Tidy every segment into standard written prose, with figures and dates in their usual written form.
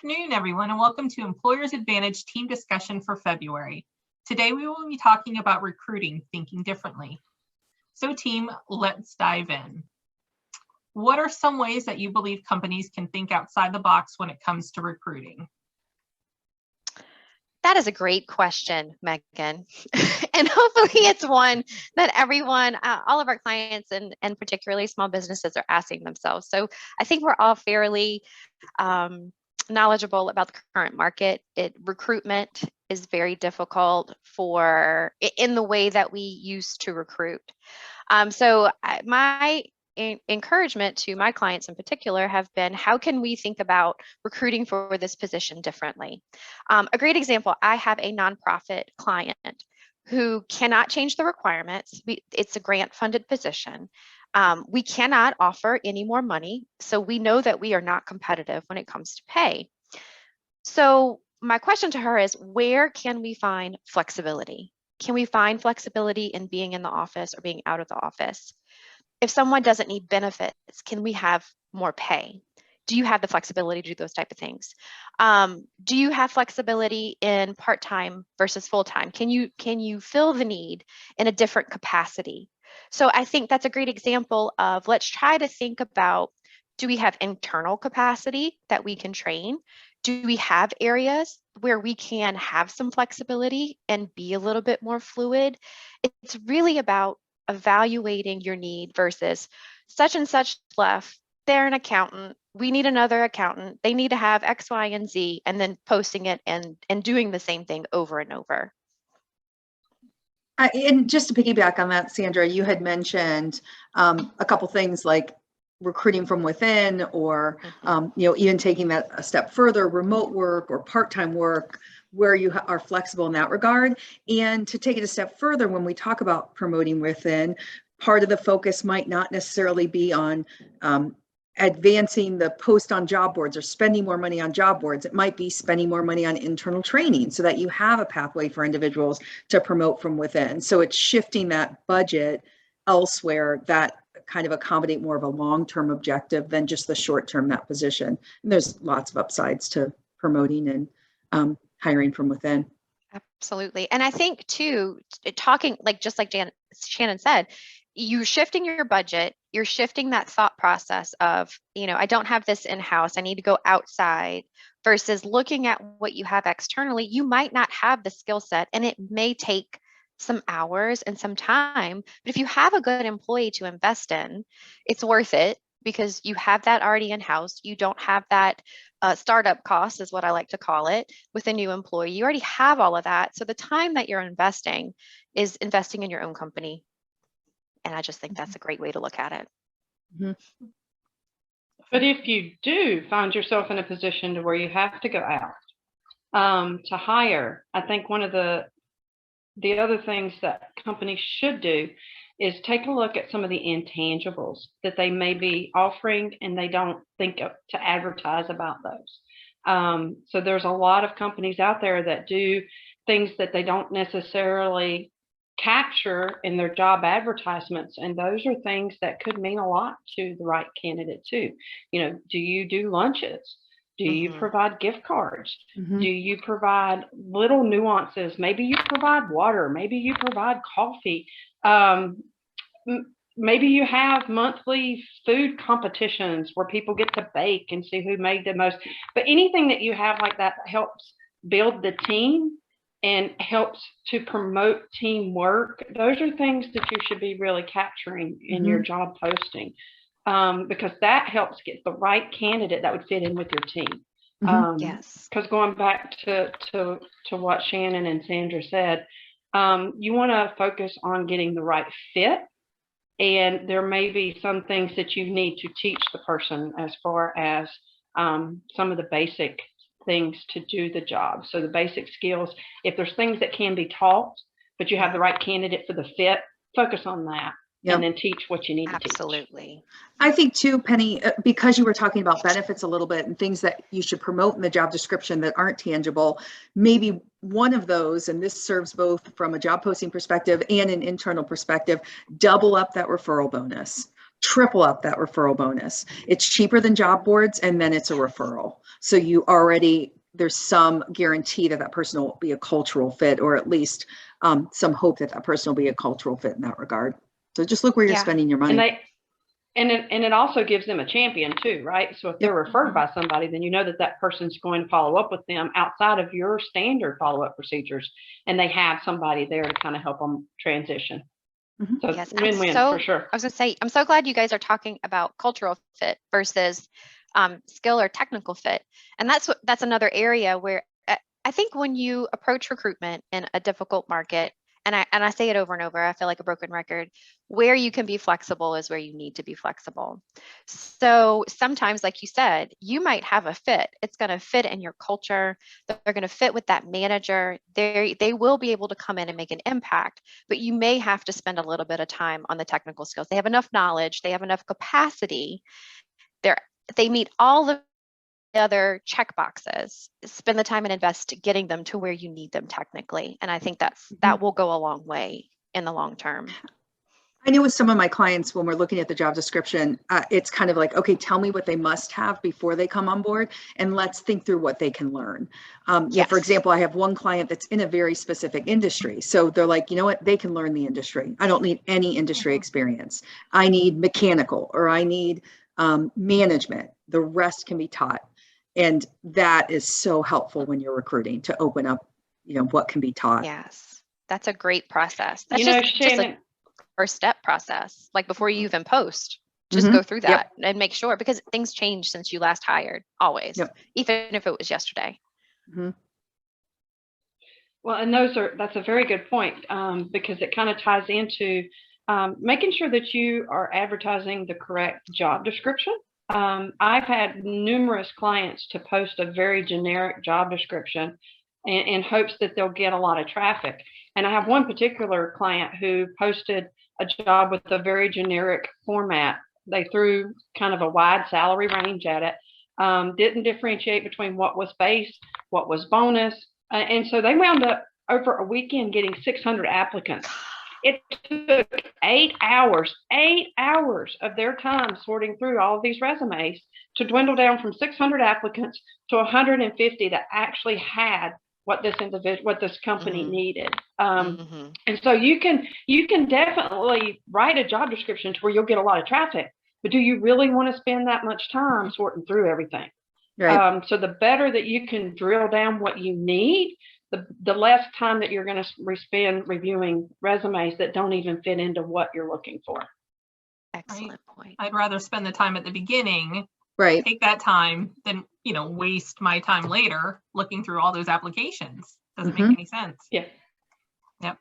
afternoon, everyone, and welcome to Employers Advantage Team Discussion for February. Today, we will be talking about recruiting, thinking differently. So team, let's dive in. What are some ways that you believe companies can think outside the box when it comes to recruiting? That is a great question, Meghan. And hopefully it's one that everyone, all of our clients and particularly small businesses are asking themselves. So I think we're all fairly knowledgeable about the current market. Recruitment is very difficult in the way that we used to recruit. So my encouragement to my clients in particular have been, how can we think about recruiting for this position differently? A great example, I have a nonprofit client who cannot change the requirements. It's a grant funded position. We cannot offer any more money. So we know that we are not competitive when it comes to pay. So my question to her is, where can we find flexibility? Can we find flexibility in being in the office or being out of the office? If someone doesn't need benefits, can we have more pay? Do you have the flexibility to do those type of things? Do you have flexibility in part-time versus full-time? Can you fill the need in a different capacity? So I think that's a great example of, let's try to think about, do we have internal capacity that we can train? Do we have areas where we can have some flexibility and be a little bit more fluid? It's really about evaluating your need versus such and such left, they're an accountant, we need another accountant, they need to have X, Y, and Z, and then posting it and doing the same thing over and over. And just to piggyback on that, Sandra, you had mentioned a couple things like recruiting from within, or even taking that a step further, remote work or part-time work, where you are flexible in that regard. And to take it a step further, when we talk about promoting within, part of the focus might not necessarily be on advancing the post on job boards or spending more money on job boards. It might be spending more money on internal training so that you have a pathway for individuals to promote from within. So it's shifting that budget elsewhere that kind of accommodate more of a long-term objective than just the short-term that position. And there's lots of upsides to promoting and hiring from within. Absolutely. And I think too, talking just like Shannon said, you're shifting your budget, you're shifting that thought process of, I don't have this in-house, I need to go outside, versus looking at what you have externally. You might not have the skill set and it may take some hours and some time, but if you have a good employee to invest in, it's worth it because you have that already in-house. You don't have that startup cost, is what I like to call it, with a new employee. You already have all of that. So the time that you're investing is investing in your own company. And I just think that's a great way to look at it. Mm-hmm. But if you do find yourself in a position to where you have to go out to hire, I think one of the other things that companies should do is take a look at some of the intangibles that they may be offering and they don't think to advertise about those. So there's a lot of companies out there that do things that they don't necessarily capture in their job advertisements, and those are things that could mean a lot to the right candidate too. Do you do lunches? Do you provide gift cards? Do you provide little nuances? Maybe you provide water. Maybe you provide coffee. Maybe you have monthly food competitions where people get to bake and see who made the most. But anything that you have like that helps build the team and helps to promote teamwork. Those are things that you should be really capturing in your job posting. Because that helps get the right candidate that would fit in with your team. Yes. Because going back to what Shannon and Sandra said, you want to focus on getting the right fit. And there may be some things that you need to teach the person as far as some of the basic things to do the job. So the basic skills, if there's things that can be taught, but you have the right candidate for the fit, focus on that. Yep. And then teach what you need to teach. Absolutely. I think too, Penny, because you were talking about benefits a little bit and things that you should promote in the job description that aren't tangible, maybe one of those, and this serves both from a job posting perspective and an internal perspective, double up that referral bonus. triple up that referral bonus. It's cheaper than job boards, and then it's a referral. So you already, there's some guarantee that that person will be a cultural fit, or at least some hope that that person will be a cultural fit in that regard. So just look where you're spending your money. And it also gives them a champion too, right? So if they're referred by somebody, then you know that that person's going to follow up with them outside of your standard follow-up procedures, and they have somebody there to kind of help them transition. So Yes, win-win for sure. I was gonna say, I'm so glad you guys are talking about cultural fit versus skill or technical fit. And that's another area where I think when you approach recruitment in a difficult market, and I say it over and over, I feel like a broken record, where you can be flexible is where you need to be flexible. So sometimes, like you said, you might have a fit. It's going to fit in your culture. They're going to fit with that manager. They will be able to come in and make an impact, but you may have to spend a little bit of time on the technical skills. They have enough knowledge. They have enough capacity. They meet all the other check boxes. Spend the time and invest getting them to where you need them technically. And I think that will go a long way in the long term. I know with some of my clients, when we're looking at the job description, it's kind of like, okay, tell me what they must have before they come on board, and let's think through what they can learn. Yes. For example, I have one client that's in a very specific industry. So they're like, you know what, they can learn the industry. I don't need any industry experience. I need mechanical, or I need management. The rest can be taught. And that is so helpful when you're recruiting, to open up, what can be taught. Yes, that's a great process. That's Shannon, just a first step process. Like before you even post, just go through that and make sure, because things change since you last hired, always, even if it was yesterday. Well, and that's a very good point, because it kind of ties into making sure that you are advertising the correct job description. I've had numerous clients to post a very generic job description in hopes that they'll get a lot of traffic. And I have one particular client who posted a job with a very generic format. They threw kind of a wide salary range at it, didn't differentiate between what was base, what was bonus. And so they wound up over a weekend getting 600 applicants. It took 8 hours of their time sorting through all of these resumes to dwindle down from 600 applicants to 150 that actually had what this company needed. And so you can definitely write a job description to where you'll get a lot of traffic, but do you really want to spend that much time sorting through everything? Right. So the better that you can drill down what you need, the less time that you're going to spend reviewing resumes that don't even fit into what you're looking for. Excellent point. I'd rather spend the time at the beginning, take that time, than waste my time later looking through all those applications. Doesn't make any sense. Yeah. Yep.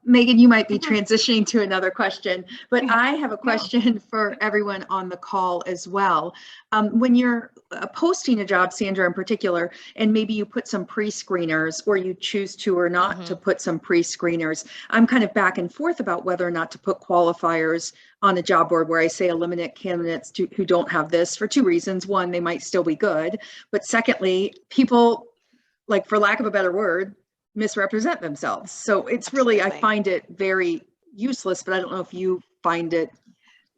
Meghan, you might be transitioning to another question, but I have a question for everyone on the call as well. When you're posting a job, Sandra in particular, and maybe you put some pre-screeners, or you choose to or not to put some pre-screeners, I'm kind of back and forth about whether or not to put qualifiers on a job board, where I say eliminate candidates who don't have this, for two reasons. One, they might still be good, but secondly, people, like, for lack of a better word, misrepresent themselves. So it's really, I find it very useless, but I don't know if you find it,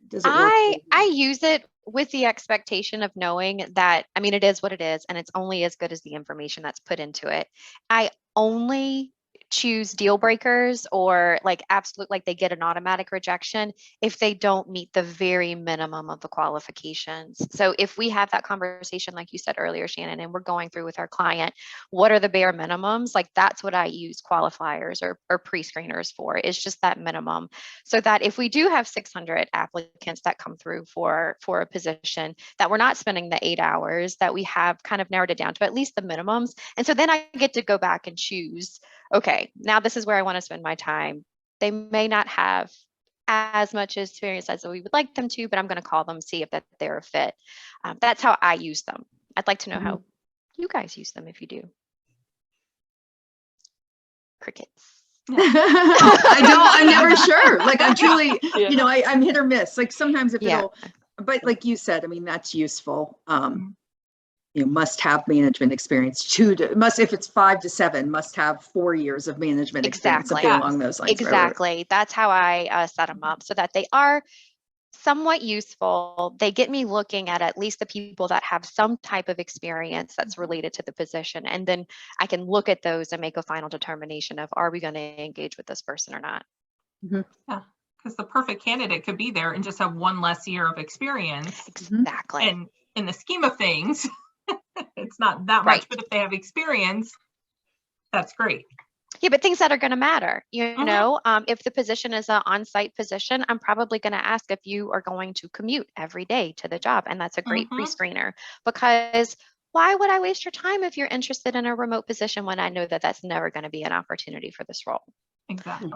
does it work? I use it with the expectation of knowing that, it is what it is, and it's only as good as the information that's put into it. I only choose deal breakers, or like absolute, like they get an automatic rejection if they don't meet the very minimum of the qualifications. So if we have that conversation, like you said earlier, Shannon, and we're going through with our client, what are the bare minimums? Like that's what I use qualifiers or pre-screeners for, is just that minimum. So that if we do have 600 applicants that come through for a position, that we're not spending the 8 hours, that we have kind of narrowed it down to at least the minimums. And so then I get to go back and choose, okay, now this is where I want to spend my time. They may not have as much experience as we would like them to, but I'm going to call them, see if they're a fit. That's how I use them. I'd like to know how you guys use them, if you do. Crickets. I'm never sure. Like, I'm truly, I'm hit or miss. Like sometimes if it'll, but like you said, that's useful. Must have management experience. If it's 5 to 7, must have 4 years of management experience. Something along those lines. Exactly. That's how I set them up, so that they are somewhat useful. They get me looking at least the people that have some type of experience that's related to the position. And then I can look at those and make a final determination of, are we going to engage with this person or not? Yeah, because the perfect candidate could be there and just have one less year of experience. Exactly. And in the scheme of things, it's not that Right. much, but if they have experience, that's great. Yeah, but things that are going to matter, you Mhm. know, if the position is an on-site position, I'm probably going to ask if you are going to commute every day to the job. And that's a great Mhm. pre-screener, because why would I waste your time if you're interested in a remote position when I know that that's never going to be an opportunity for this role? Exactly.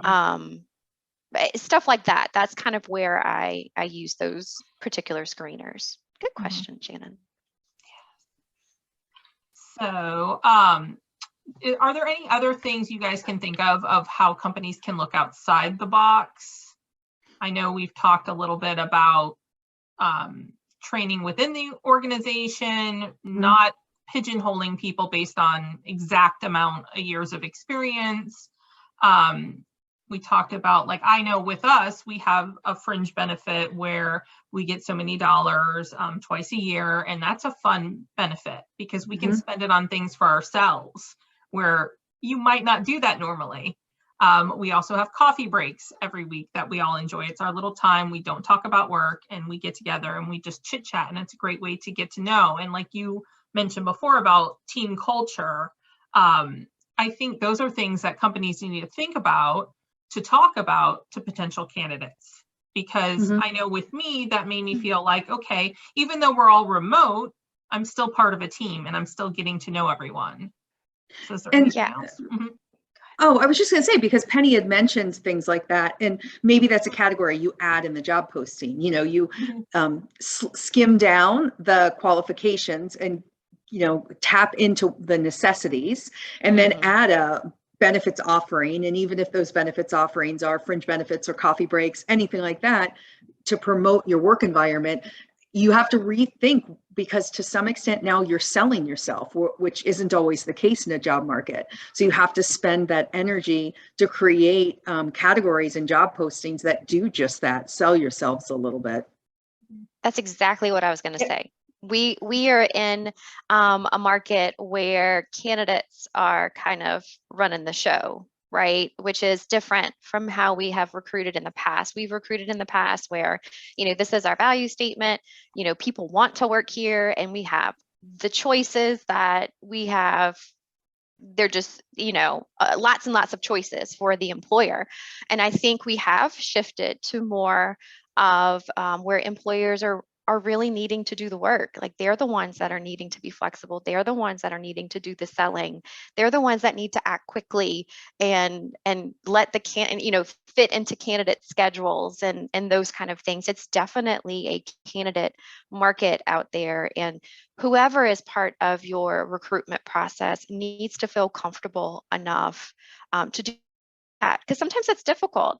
Stuff like that. That's kind of where I use those particular screeners. Good Mhm. question, Shannon. So, are there any other things you guys can think of how companies can look outside the box? I know we've talked a little bit about training within the organization, not pigeonholing people based on exact amount of years of experience. We talked about, like, I know with us, we have a fringe benefit where we get so many dollars twice a year, and that's a fun benefit because we can spend it on things for ourselves where you might not do that normally. We also have coffee breaks every week that we all enjoy. It's our little time. We don't talk about work and we get together and we just chit chat, and it's a great way to get to know. And like you mentioned before about team culture, I think those are things that companies need to think about to talk about to potential candidates. Because I know with me, that made me feel like, okay, even though we're all remote, I'm still part of a team and I'm still getting to know everyone. So is there anything else? Oh, I was just going to say, because Penny had mentioned things like that, and maybe that's a category you add in the job posting. You know, you skim down the qualifications and, you know, tap into the necessities, and then add a benefits offering. And even if those benefits offerings are fringe benefits or coffee breaks, anything like that, to promote your work environment, you have to rethink, because to some extent now you're selling yourself, which isn't always the case in a job market. So you have to spend that energy to create categories and job postings that do just that, sell yourselves a little bit. That's exactly what I was going to say. We are in a market where candidates are kind of running the show, right? Which is different from how we have recruited in the past. We've recruited in the past where, you know, this is our value statement, you know, people want to work here, and we have the choices that we have. They're just, you know, lots and lots of choices for the employer. And I think we have shifted to more of where employers are really needing to do the work. Like, they're the ones that are needing to be flexible. They're the ones that are needing to do the selling. They're the ones that need to act quickly and let the you know, fit into candidate schedules and those kind of things. It's definitely a candidate market out there, and whoever is part of your recruitment process needs to feel comfortable enough to do that, because sometimes it's difficult,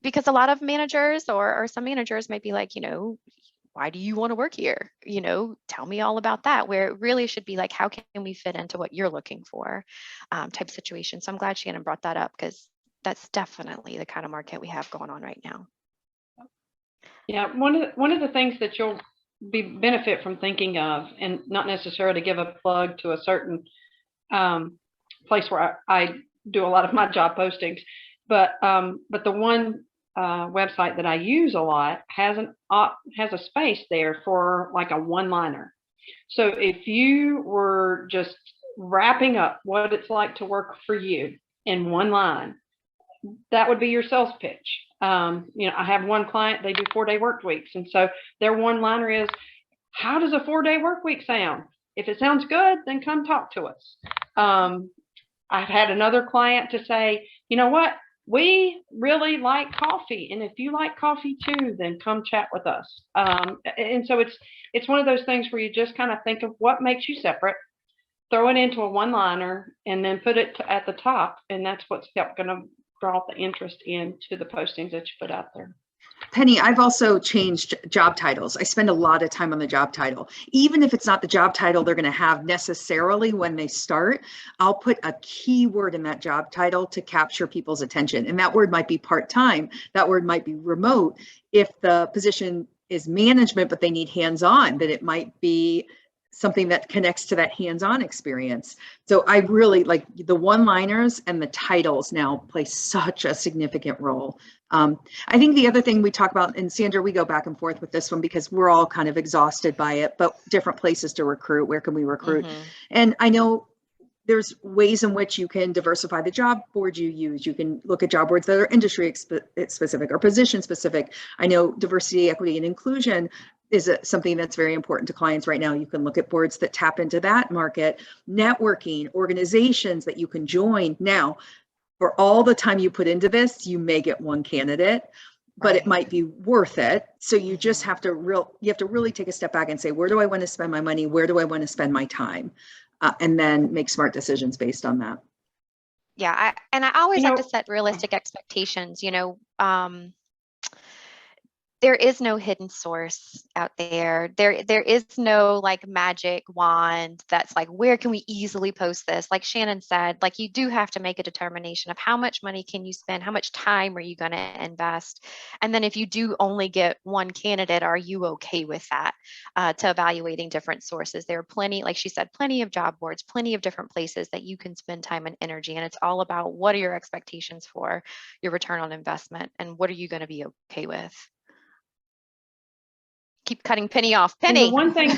because a lot of managers or some managers might be like, you know, why do you want to work here? You know, tell me all about that. Where it really should be like, how can we fit into what you're looking for, type situation. So I'm glad Shannon brought that up, because that's definitely the kind of market we have going on right now. Yeah, one of the things that you'll benefit from thinking of, and not necessarily to give a plug to a certain place where I do a lot of my job postings, but the one website that I use a lot has a space there for like a one-liner. So if you were just wrapping up what it's like to work for you in one line, that would be your sales pitch. You know, I have one client, they do 4-day work weeks. And so their one-liner is, how does a 4-day work week sound? If it sounds good, then come talk to us. I've had another client to say, you know what? We really like coffee. And if you like coffee too, then come chat with us. And so it's one of those things where you just kind of think of what makes you separate, throw it into a one-liner, and then put it at the top. And that's what's going to draw the interest into the postings that you put out there. Penny, I've also changed job titles. I spend a lot of time on the job title. Even if it's not the job title they're going to have necessarily when they start, I'll put a keyword in that job title to capture people's attention. And that word might be part-time. That word might be remote. If the position is management, but they need hands-on, then it might be something that connects to that hands-on experience. So I really like the one-liners, and the titles now play such a significant role. I think the other thing we talk about, and Sandra, we go back and forth with this one because we're all kind of exhausted by it, but different places to recruit, where can we recruit? And I know there's ways in which you can diversify the job boards you use. You can look at job boards that are industry specific or position specific. I know diversity, equity, and inclusion is something that's very important to clients right now. You can look at boards that tap into that market, networking, organizations that you can join. Now, for all the time you put into this, you may get one candidate, but it might be worth it. So you just have to really take a step back and say, where do I want to spend my money? Where do I want to spend my time? And then make smart decisions based on that. Yeah, I always have to set realistic expectations. There is no hidden source out there. There is no like magic wand that's like, where can we easily post this? Like Shannon said, like you do have to make a determination of how much money can you spend, how much time are you going to invest? And then if you do only get one candidate, are you okay with that? To evaluating different sources. There are plenty, like she said, plenty of job boards, plenty of different places that you can spend time and energy. And it's all about what are your expectations for your return on investment and what are you going to be okay with? Keep cutting Penny off. Penny. And the one thing,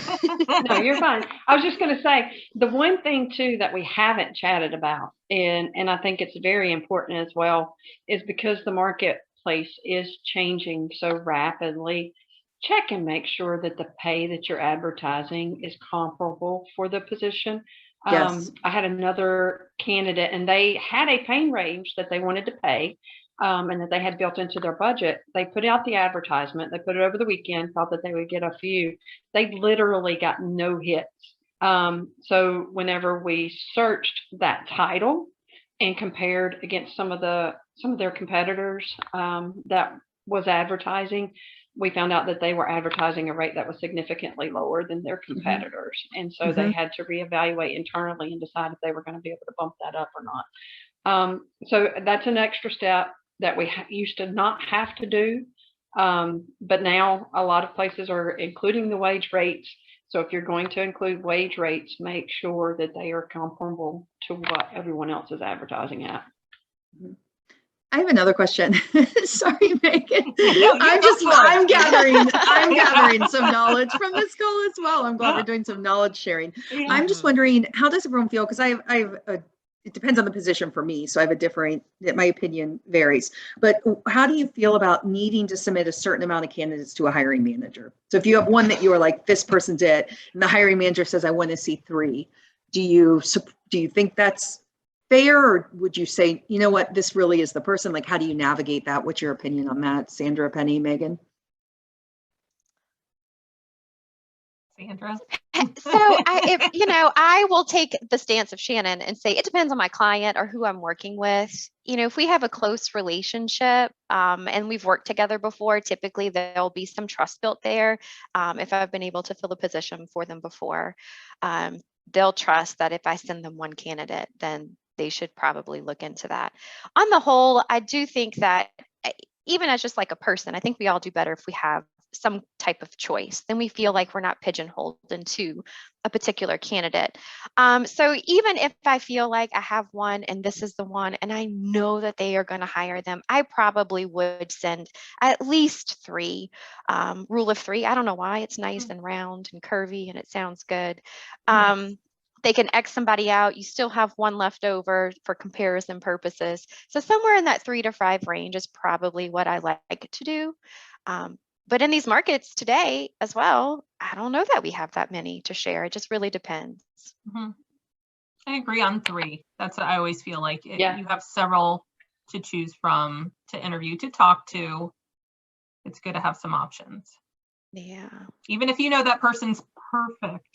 no, you're fine. I was just going to say, the one thing too that we haven't chatted about, and I think it's very important as well, is because the marketplace is changing so rapidly, check and make sure that the pay that you're advertising is comparable for the position. Yes. I had another candidate and they had a pay range that they wanted to pay. And that they had built into their budget. They put out the advertisement, they put it over the weekend, thought that they would get a few. They literally got no hits. So whenever we searched that title and compared against some of their competitors that was advertising, we found out that they were advertising a rate that was significantly lower than their competitors. And so they had to reevaluate internally and decide if they were going to be able to bump that up or not. So that's an extra step that we used to not have to do. But now a lot of places are including the wage rates. So if you're going to include wage rates, make sure that they are comparable to what everyone else is advertising at. I have another question. Sorry, Megan. I'm gathering some knowledge from this call as well. I'm glad we're doing some knowledge sharing. Yeah. I'm just wondering, how does everyone feel? Because it depends on the position for me. So I have my opinion varies, but how do you feel about needing to submit a certain amount of candidates to a hiring manager? So if you have one that you are like, this person's it, and the hiring manager says, I want to see 3, do you think that's fair? Or would you say, you know what, this really is the person? Like, how do you navigate that? What's your opinion on that? Sandra, Penny, Megan? Sandra? So I will take the stance of Shannon and say it depends on my client or who I'm working with. If we have a close relationship and we've worked together before, typically there'll be some trust built there. If I've been able to fill a position for them before, they'll trust that if I send them one candidate, then they should probably look into that. On the whole, I do think that even as just like a person, I think we all do better if we have some type of choice. Then we feel like we're not pigeonholed into a particular candidate. So even if I feel like I have one and this is the one, and I know that they are going to hire them, I probably would send at least 3. Rule of 3. I don't know why. It's nice and round and curvy and it sounds good. They can X somebody out. You still have one left over for comparison purposes. So somewhere in that 3 to 5 range is probably what I like to do. But in these markets today as well, I don't know that we have that many to share. It just really depends. I agree on 3. That's what I always feel like. You have several to choose from, to interview, to talk to. It's good to have some options. Yeah. Even if you know that person's perfect.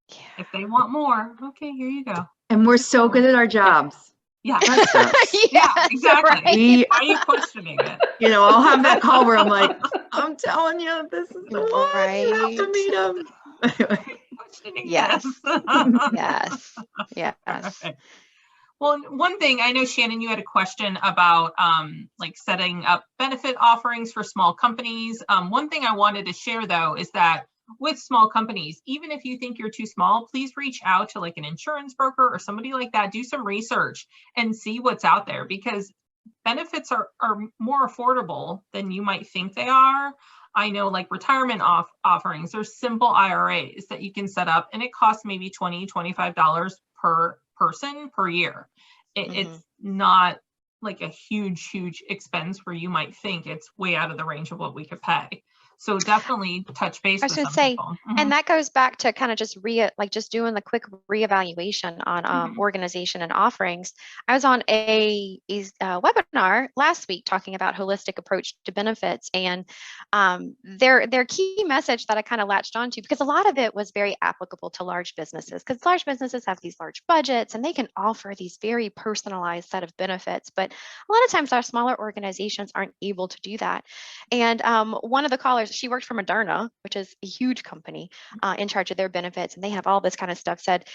Yeah. If they want more, okay, here you go. And we're so good at our jobs. Yeah. That sucks. Yeah, Yes, exactly. right? Why are you questioning it? You know, I'll have that call where I'm like, I'm telling you, this is the one. You have to Right. meet him. Why are you questioning Yes. this? Yes. Yes. Okay. Well, one thing I know, Shannon, you had a question about like setting up benefit offerings for small companies. One thing I wanted to share though is that with small companies, even if you think you're too small, please reach out to like an insurance broker or somebody like that. Do some research and see what's out there, because benefits are more affordable than you might think they are. I know like retirement offerings, there's simple IRAs that you can set up and it costs maybe $20, $25 per person per year. It's not like a huge expense where you might think it's way out of the range of what we could pay. So definitely touch base I with was going some to say, people. and that goes back to kind of just just doing the quick reevaluation on Mhm. organization and offerings. I was on a webinar last week talking about holistic approach to benefits, and their key message that I kind of latched onto, because a lot of it was very applicable to large businesses, because large businesses have these large budgets and they can offer these very personalized set of benefits, but a lot of times our smaller organizations aren't able to do that. And one of the callers, she worked for Moderna, which is a huge company in charge of their benefits, and they have all this kind of stuff, said,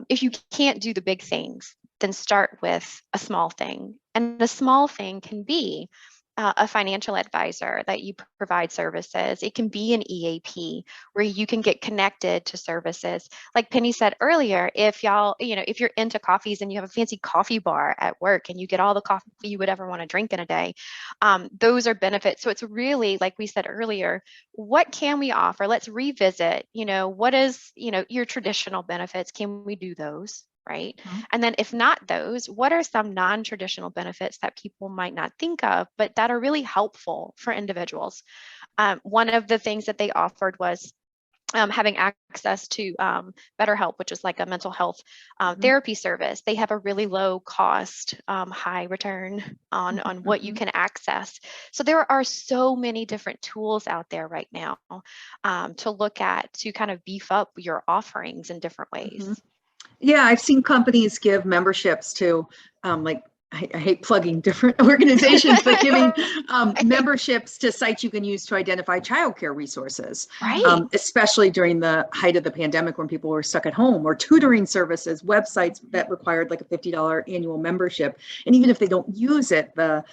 if you can't do the big things, then start with a small thing. And the small thing can be a financial advisor that you provide services. It can be an EAP where you can get connected to services. Like Penny said earlier, if y'all, if you're into coffees and you have a fancy coffee bar at work and you get all the coffee you would ever want to drink in a day, those are benefits. So it's really, like we said earlier, what can we offer? Let's revisit, what is, your traditional benefits? Can we do those? Right. Mhm. And then if not those, what are some non-traditional benefits that people might not think of, but that are really helpful for individuals? One of the things that they offered was having access to BetterHelp, which is like a mental health therapy service. They have a really low cost, high return on what you can access. So there are so many different tools out there right now to look at to kind of beef up your offerings in different ways. Yeah, I've seen companies give memberships to, like, I hate plugging different organizations, but giving memberships to sites you can use to identify childcare resources, Right. especially during the height of the pandemic when people were stuck at home, or tutoring services, websites that required like a $50 annual membership. And even if they don't use it, the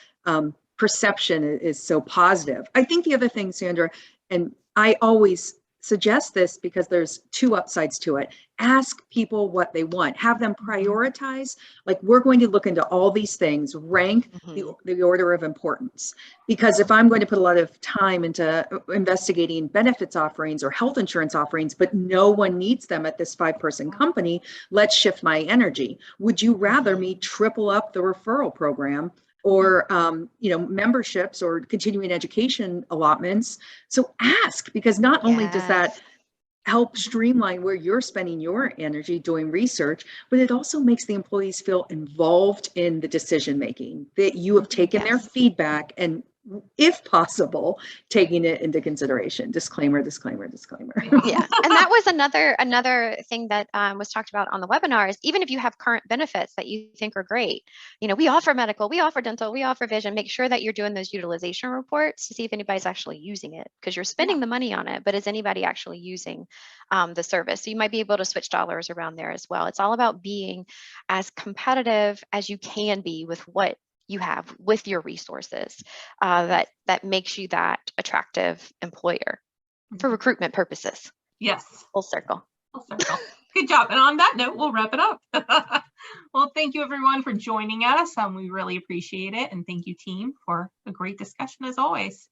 perception is so positive. I think the other thing, Sandra, and I always suggest this because there's two upsides to it. Ask people what they want, have them prioritize. Like, we're going to look into all these things, rank the order of importance. Because if I'm going to put a lot of time into investigating benefits offerings or health insurance offerings, but no one needs them at this 5-person company, let's shift my energy. Would you rather me triple up the referral program, or memberships or continuing education allotments? So ask, because not only does that help streamline where you're spending your energy doing research, but it also makes the employees feel involved in the decision making, that you have taken their feedback and, if possible, taking it into consideration. Disclaimer, disclaimer, disclaimer. Yeah. And that was another thing that was talked about on the webinar, is even if you have current benefits that you think are great, we offer medical, we offer dental, we offer vision, make sure that you're doing those utilization reports to see if anybody's actually using it, because you're spending the money on it, but is anybody actually using the service? So you might be able to switch dollars around there as well. It's all about being as competitive as you can be with what you have with your resources, that makes you that attractive employer for recruitment purposes. Yes. Full circle. Full circle. Good job. And on that note, we'll wrap it up. Well, thank you everyone for joining us. We really appreciate it. And thank you, team, for a great discussion as always.